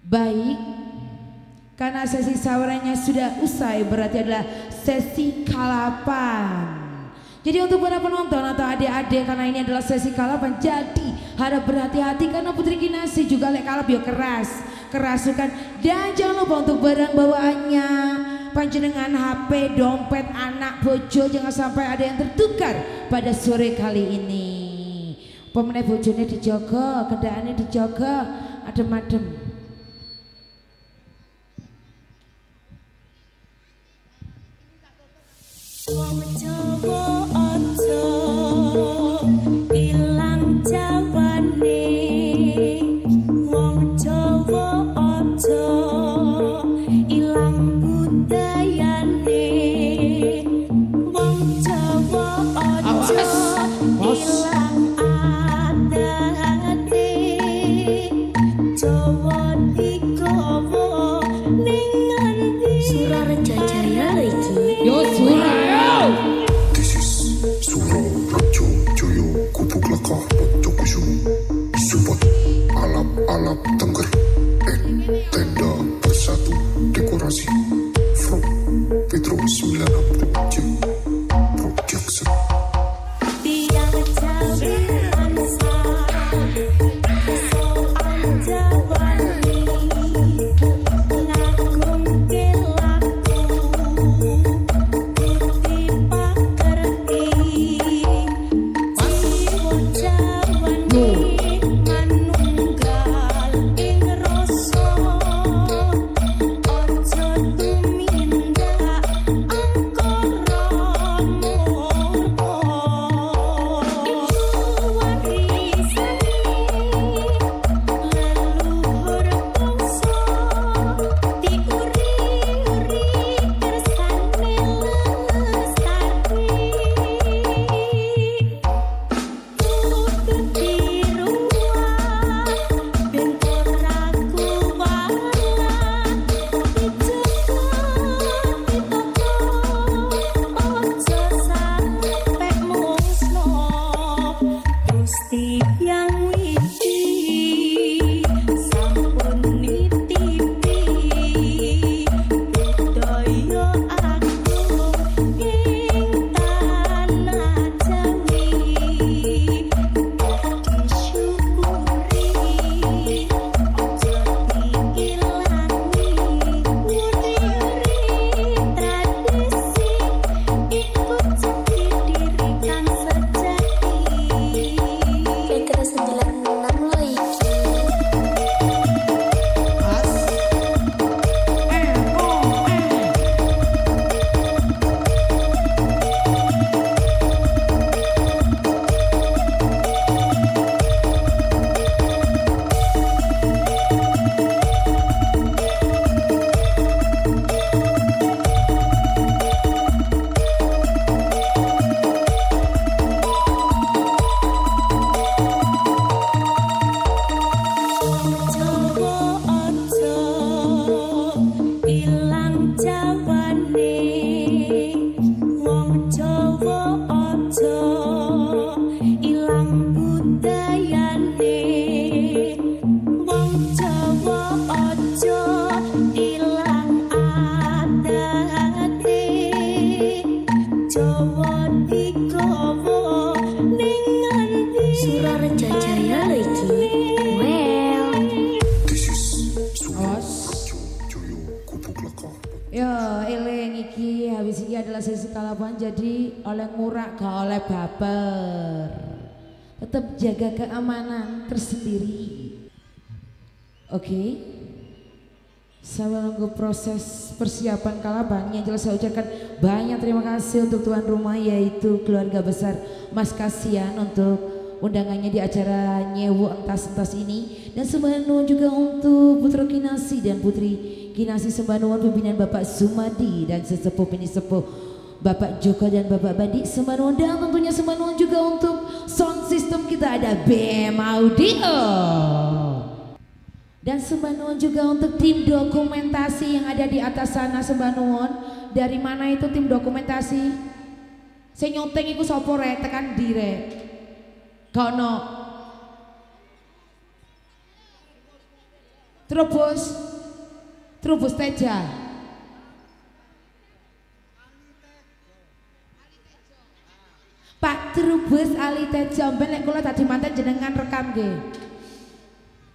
Baik, karena sesi sawerannya sudah usai, berarti adalah sesi kalapan. Jadi untuk para penonton atau adik-adik, karena ini adalah sesi kalapan, jadi harap berhati-hati karena Putri Kinasi juga lek kalap yo keras, kerasukan. Dan jangan lupa untuk barang bawaannya, panjenengan HP, dompet, anak, bojo, jangan sampai ada yang tertukar pada sore kali ini. Pemenang bojone dijaga, kendaraannya dijaga, adem-adem. Wong Jawa aja ilang jawane, wong Jawa aja ilang budayane, wong Jawa aja ilang adate, Jawa digawa ning ngendi Surareja Jaya iki. Yo Surabaya. This is Surareja Jaya Gubuk Lekah Pocokkusu Support alap-alap Tengger tenda bersatu dekorasi from Petro 96 Production. Tiang Jawi Ansa soal Jawani ngagungke laku putih pakerti jiwa Jawani manunggal ing rasa ojo tumindak angkara murka iku warisane leluhur bangsa diuri-uri kersane lestari kudu diruwat ben ora kuwalat dijaga ditata ojo sampe musna Gusti yang wiji sampun nitipi budaya agung ing tanah Jawi disyukuri ojo diilangi nguri-uri tradisi ikut jati diri kang sejati Petra 96 lo iki. Jawa aja ilang jawane, wong Jawa aja ilang budayane, wong Jawa aja ilang adate, Jawa digawa ning ngendi Surareja Jaya lho iki. This is Surareja Jaya Gubuk Lekah. Ya eling iki, habis ini adalah sesi kalapan, jadi oleh ngurak gak oleh baper. Tetap jaga keamanan tersendiri. Oke. Sambil nunggu proses persiapan kalapan, yang jelas saya ucapkan banyak terima kasih untuk tuan rumah, yaitu keluarga besar Mas Kasian untuk undangannya di acara Nyewu Entas-Entas ini, dan sembah nuwun juga untuk Putra Kinasi dan Putri Kinasi, sembah nuwun pimpinan Bapak Sumadi dan sesepuh sepuh Bapak Joko dan Bapak Bandi, sembah nuwun, dan tentunya sembah nuwun juga untuk sound system kita ada BM Audio, dan sembah nuwun juga untuk tim dokumentasi yang ada di atas sana. Sembah nuwun. Dari mana itu tim dokumentasi? Saya nyoteng iku sapa rek, tekan ndi rek? Kono. Trubus Teja. Pak Trubus Ali Teja, mben nek kula dadi manten jenengan rekam nggih.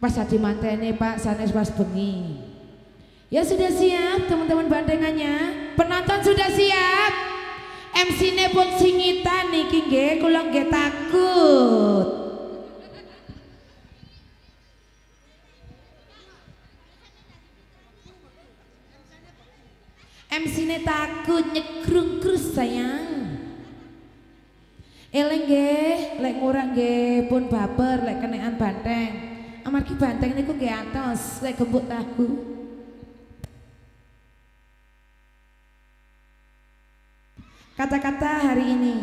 Pas dadi mantene Pak sanes pas bengi. Ya sudah siap teman-teman bandengannya? Penonton sudah siap? MC-ne pun singitan niki nggih, kula nggih takut. MC-ne takut nyekrung-krus sayang. Eleng nggih, lek ngurang nggih pun baper lek kenekan banteng. Amargi banteng niku nggih atos lek gembuk tahu. Kata-kata hari ini.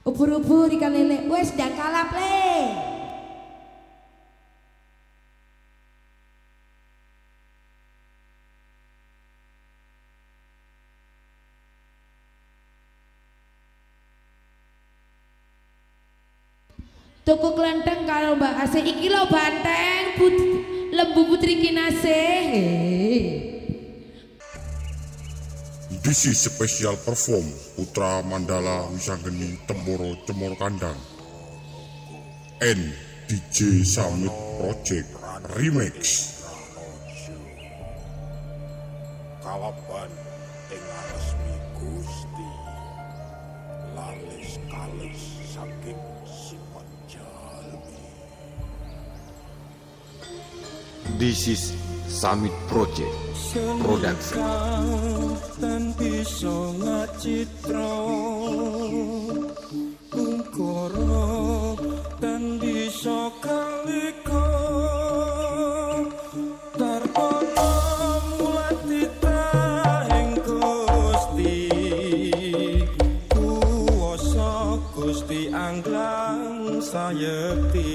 Ubur-ubur ikan lele wes dan kalap le. Tuku klenteng kalau Mbak Ase iki lo banteng lembu putri kinase. This is special perform Putra Mandala Wisanggeni Temboro Cemor Kandang and DJ Summit Project Remix. Kalaban ingkang resmi Gusti lalis kalis saking sifat jalmi. This is Summit Project Production. Dan bisa ngacitra ungkara dan bisa kalika tarpana mulatita ing Gusti kuwasa Gusti Anglang Sayekti.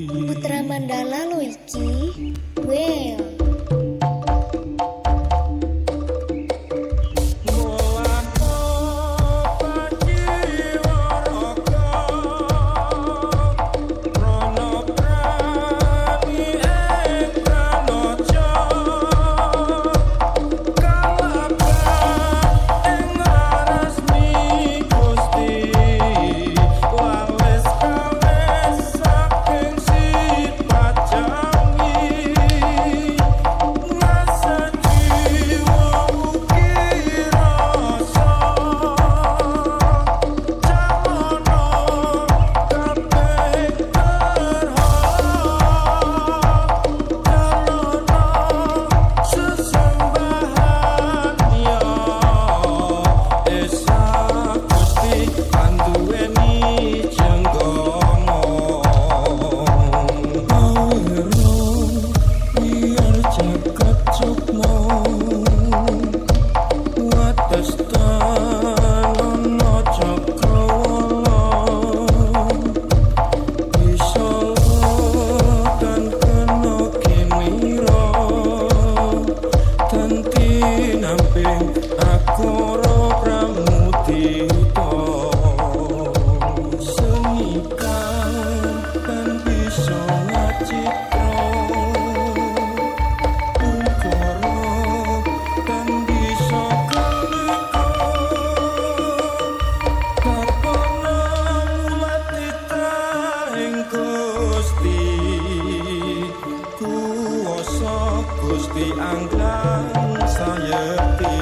Putra Mandala lo iki. Well. Gusti Anglang Sayekti.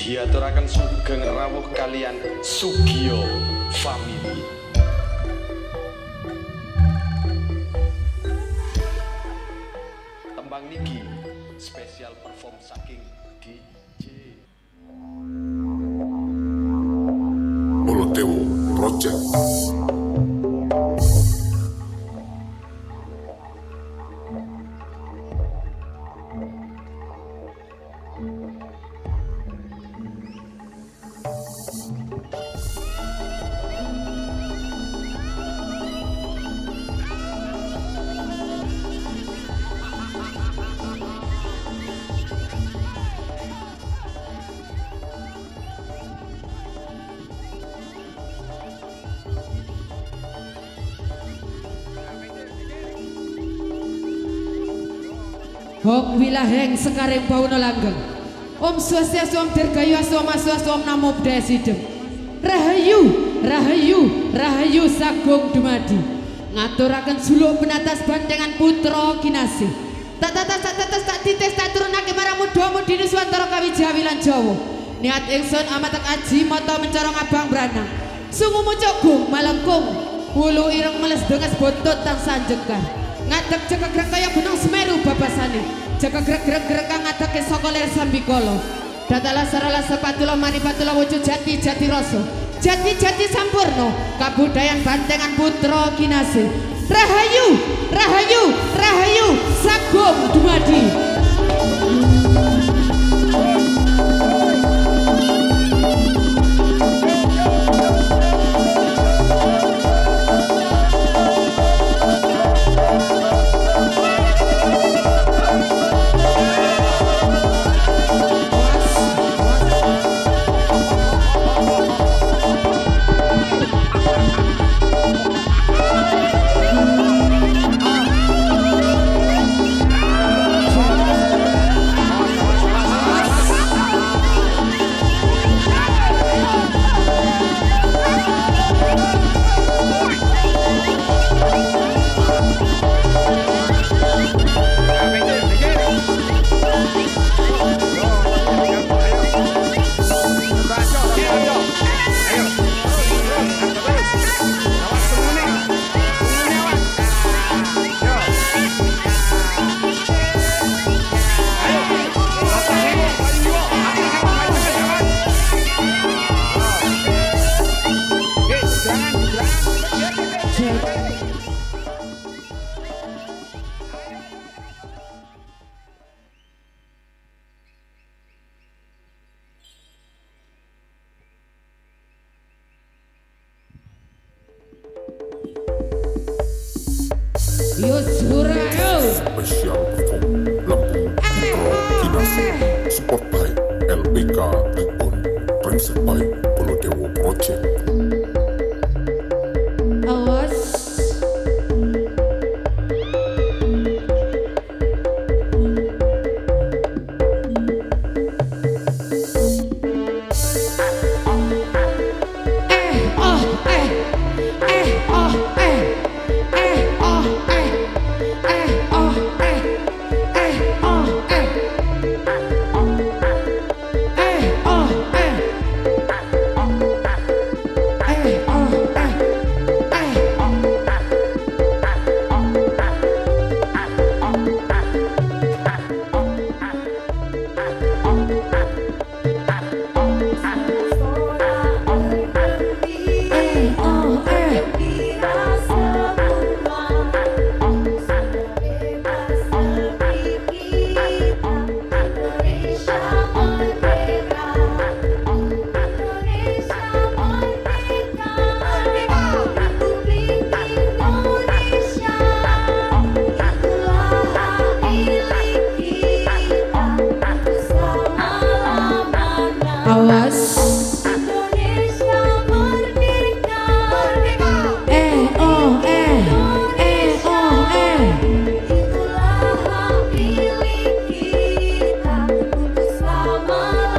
diaturaken sugeng rawuh kalian Sugio Family. Tembang niki spesial perform saking DJ Bolotewo Project. Hok wilaheng sekareng pauna langgeng. Om Swastiastu, Om Dirgayu Astu, Om Swastiastu, Om Namo Buddhaya Sidhem. Rahayu, rahayu, rahayu sagung dumadi. Ngaturaken suluk penatas bantengan putra kinasih. Tak titis tak turunake marang muda-mudine swantara Kawijawi lan Jawa. Niat ingsun amatek aji mata mencorong abang branang. Sungu mucuk malengkung. Wulu ireng meles denges botot tang sanjekar. Ngadeg jagagrek kaya gunung Semeru babasane. Jagagrek kang ngadeg saka lir sambikala. Dadalah sarala sepatula maripatula wujud jati rasa. Jati sampurna kabudayan bantengan putra kinasih. Rahayu, rahayu, rahayu sagung dumadi. Spesial perform Lampung Putra Kinasih. Support by LPK Reborn. Trainset by Bolotewo Project. Awas. Itulah hak milik kita untuk selama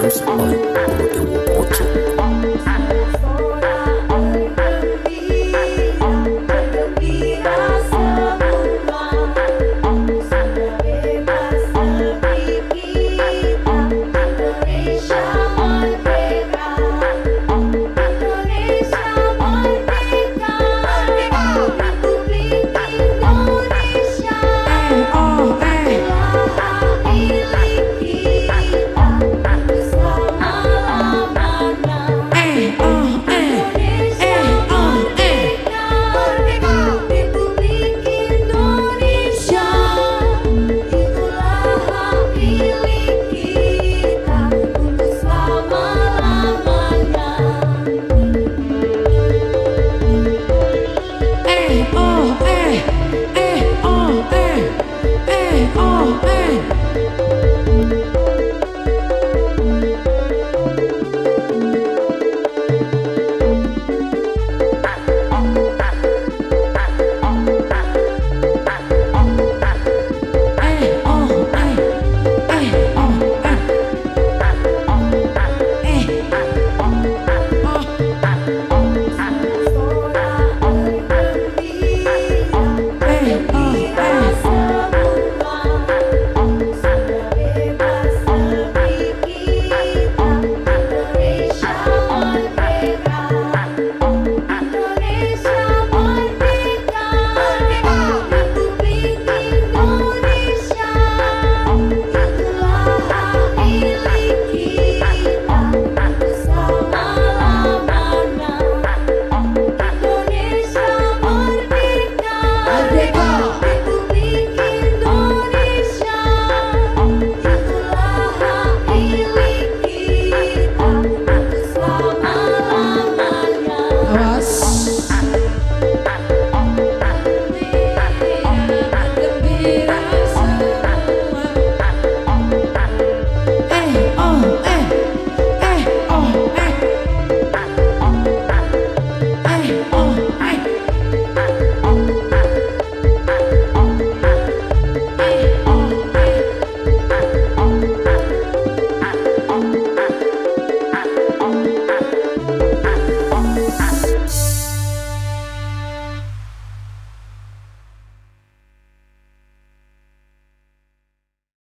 Music Boy.